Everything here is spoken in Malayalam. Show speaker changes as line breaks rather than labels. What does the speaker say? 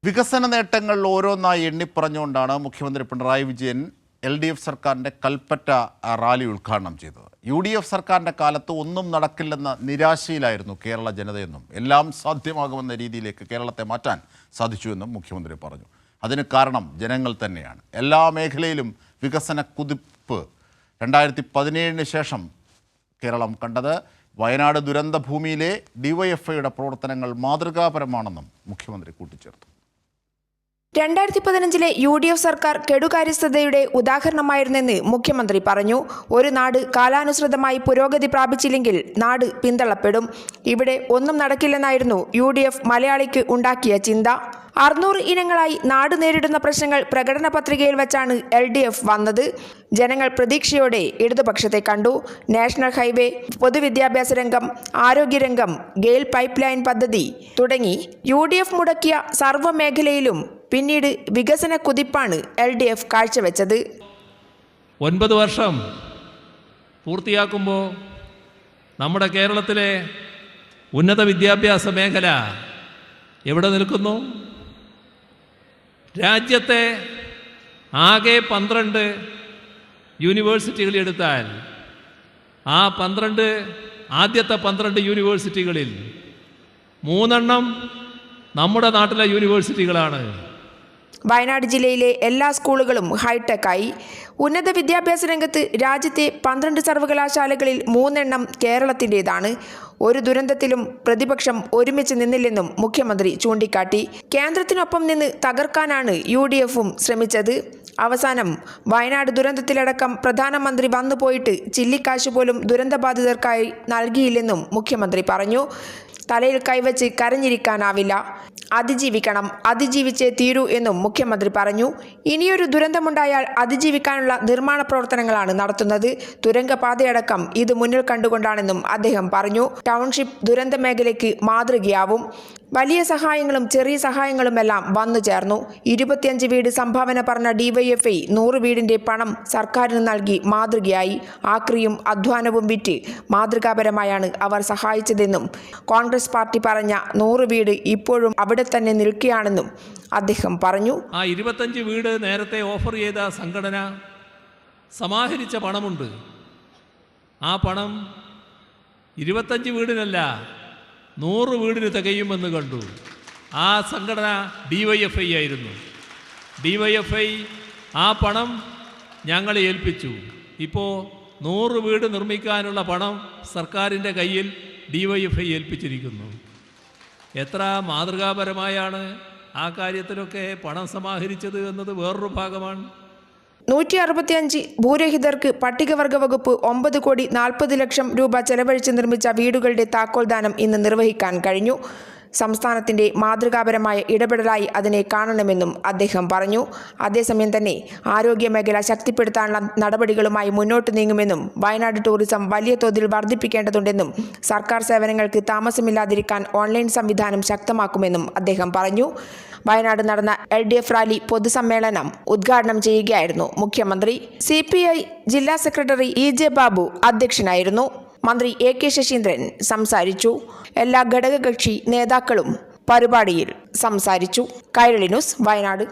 വികസന നേട്ടങ്ങൾ ഓരോന്നായി എണ്ണിപ്പറഞ്ഞുകൊണ്ടാണ് മുഖ്യമന്ത്രി പിണറായി വിജയൻ LDF സർക്കാരിൻ്റെ കൽപ്പറ്റ റാലി ഉദ്ഘാടനം ചെയ്തത്. UDF സർക്കാരിൻ്റെ കാലത്ത് ഒന്നും നടക്കില്ലെന്ന നിരാശയിലായിരുന്നു കേരള ജനതയെന്നും എല്ലാം സാധ്യമാകുമെന്ന രീതിയിലേക്ക് കേരളത്തെ മാറ്റാൻ സാധിച്ചുവെന്നും മുഖ്യമന്ത്രി പറഞ്ഞു. അതിന് കാരണം ജനങ്ങൾ തന്നെയാണ്. എല്ലാ മേഖലയിലും വികസന കുതിപ്പ് 2017 ശേഷം കേരളം കണ്ടത്. വയനാട് ദുരന്ത ഭൂമിയിലെ DYFIയുടെ പ്രവർത്തനങ്ങൾ മാതൃകാപരമാണെന്നും മുഖ്യമന്ത്രി കൂട്ടിച്ചേർത്തു.
2015 UDF സർക്കാർ കെടുകാര്യസ്ഥതയുടെ ഉദാഹരണമായിരുന്നെന്ന് മുഖ്യമന്ത്രി പറഞ്ഞു. ഒരു നാട് കാലാനുസൃതമായി പുരോഗതി പ്രാപിച്ചില്ലെങ്കിൽ നാട് പിന്തള്ളപ്പെടും. ഇവിടെ ഒന്നും നടക്കില്ലെന്നായിരുന്നു UDF മലയാളിക്ക് ഉണ്ടാക്കിയ ചിന്ത. 600 ഇനങ്ങളായി നാട് നേരിടുന്ന പ്രശ്നങ്ങൾ പ്രകടന പത്രികയിൽ വെച്ചാണ് LDF വന്നത്. ജനങ്ങൾ പ്രതീക്ഷയോടെ ഇടതുപക്ഷത്തെ കണ്ടു. നാഷണൽ ഹൈവേ, പൊതുവിദ്യാഭ്യാസ രംഗം, ആരോഗ്യരംഗം, ഗെയിൽ പൈപ്പ് ലൈൻ പദ്ധതി തുടങ്ങി UDF മുടക്കിയ സർവ്വ മേഖലയിലും പിന്നീട് വികസന കുതിപ്പാണ് LDF കാഴ്ചവെച്ചത്.
9 വർഷം പൂർത്തിയാക്കുമ്പോൾ നമ്മുടെ കേരളത്തിലെ ഉന്നത വിദ്യാഭ്യാസ മേഖല എവിടെ നിൽക്കുന്നു? രാജ്യത്തെ ആകെ 12 യൂണിവേഴ്സിറ്റികൾ എടുത്താൽ ആ ആദ്യത്തെ 12 യൂണിവേഴ്സിറ്റികളിൽ 3 നമ്മുടെ നാട്ടിലെ യൂണിവേഴ്സിറ്റികളാണ്.
വയനാട് ജില്ലയിലെ എല്ലാ സ്കൂളുകളും ഹൈടെക്കായി. ഉന്നത വിദ്യാഭ്യാസ രംഗത്ത് രാജ്യത്തെ 12 സർവകലാശാലകളിൽ 3 കേരളത്തിൻ്റെതാണ്. ഒരു ദുരന്തത്തിലും പ്രതിപക്ഷം ഒരുമിച്ച് നിന്നില്ലെന്നും മുഖ്യമന്ത്രി ചൂണ്ടിക്കാട്ടി. കേന്ദ്രത്തിനൊപ്പം നിന്ന് തകർക്കാനാണ് UDFും ശ്രമിച്ചത്. അവസാനം വയനാട് ദുരന്തത്തിലടക്കം പ്രധാനമന്ത്രി വന്നുപോയിട്ട് ചില്ലിക്കാശ് പോലും ദുരന്തബാധിതർക്കായി നൽകിയില്ലെന്നും മുഖ്യമന്ത്രി പറഞ്ഞു. തലയിൽ കൈവച്ച് കരഞ്ഞിരിക്കാനാവില്ല, അതിജീവിക്കണം, അതിജീവിച്ചേ തീരൂ എന്നും മുഖ്യമന്ത്രി പറഞ്ഞു. ഇനിയൊരു ദുരന്തമുണ്ടായാൽ അതിജീവിക്കാനുള്ള നിർമ്മാണ പ്രവർത്തനങ്ങളാണ് നടത്തുന്നത്. തുരങ്കപാതയടക്കം ഇത് മുന്നിൽ കണ്ടുകൊണ്ടാണെന്നും അദ്ദേഹം പറഞ്ഞു. ടൗൺഷിപ്പ് ദുരന്ത മേഖലയ്ക്ക് മാതൃകയാവും. വലിയ സഹായങ്ങളും ചെറിയ സഹായങ്ങളുമെല്ലാം വന്നു ചേർന്നു. 25 വീട് സംഭാവന പറഞ്ഞ DYFI 100 വീടിന്റെ പണം സർക്കാരിന് നൽകി മാതൃകയായി. ആക്രിയും അധ്വാനവും വിറ്റ് മാതൃകാപരമായാണ് അവർ സഹായിച്ചതെന്നും കോൺഗ്രസ് പാർട്ടി പറഞ്ഞ 100 വീട് ഇപ്പോഴും അവിടെ തന്നെ നിൽക്കുകയാണെന്നും അദ്ദേഹം പറഞ്ഞു.
ആ 25 വീട് നേരത്തെ ഓഫർ ചെയ്ത സംഘടന സമാഹരിച്ച പണമുണ്ട്. ആ പണം 25 വീടിനല്ല 100 വീടിന് തികയുമെന്ന് കണ്ടു. ആ സംഘടന DYFI ആയിരുന്നു. DYFI ആ പണം ഞങ്ങളെ ഏൽപ്പിച്ചു. ഇപ്പോൾ 100 വീട് നിർമ്മിക്കാനുള്ള പണം സർക്കാരിൻ്റെ കയ്യിൽ DYFI ഏൽപ്പിച്ചിരിക്കുന്നു. എത്ര മാതൃകാപരമായാണ് ആ കാര്യത്തിലൊക്കെ പണം സമാഹരിച്ചത് എന്നത് വേറൊരു ഭാഗമാണ്.
165 ഭൂരഹിതർക്ക് പട്ടികവർഗ വകുപ്പ് 9,40,00,000 രൂപ ചെലവഴിച്ച് നിർമ്മിച്ച വീടുകളുടെ താക്കോൽദാനം ഇന്ന് നിർവഹിക്കാൻ കഴിഞ്ഞു. സംസ്ഥാനത്തിൻ്റെ മാതൃകാപരമായ ഇടപെടലായി അതിനെ കാണണമെന്നും അദ്ദേഹം പറഞ്ഞു. അതേസമയം തന്നെ ആരോഗ്യമേഖല ശക്തിപ്പെടുത്താനുള്ള നടപടികളുമായി മുന്നോട്ട് നീങ്ങുമെന്നും വയനാട് ടൂറിസം വലിയ തോതിൽ വർദ്ധിപ്പിക്കേണ്ടതുണ്ടെന്നും സർക്കാർ സേവനങ്ങൾക്ക് താമസമില്ലാതിരിക്കാൻ ഓൺലൈൻ സംവിധാനം ശക്തമാക്കുമെന്നും അദ്ദേഹം പറഞ്ഞു. വയനാട് നടന്ന LDF റാലി പൊതുസമ്മേളനം ഉദ്ഘാടനം ചെയ്യുകയായിരുന്നു മുഖ്യമന്ത്രി. CPI ജില്ലാ സെക്രട്ടറി EJ ബാബു അധ്യക്ഷനായിരുന്നു. മന്ത്രി AK ശശീന്ദ്രൻ സംസാരിച്ചു. എല്ലാ ഘടകകക്ഷി നേതാക്കളും പരിപാടിയിൽ സംസാരിച്ചു. കൈരളി ന്യൂസ്, വയനാട്.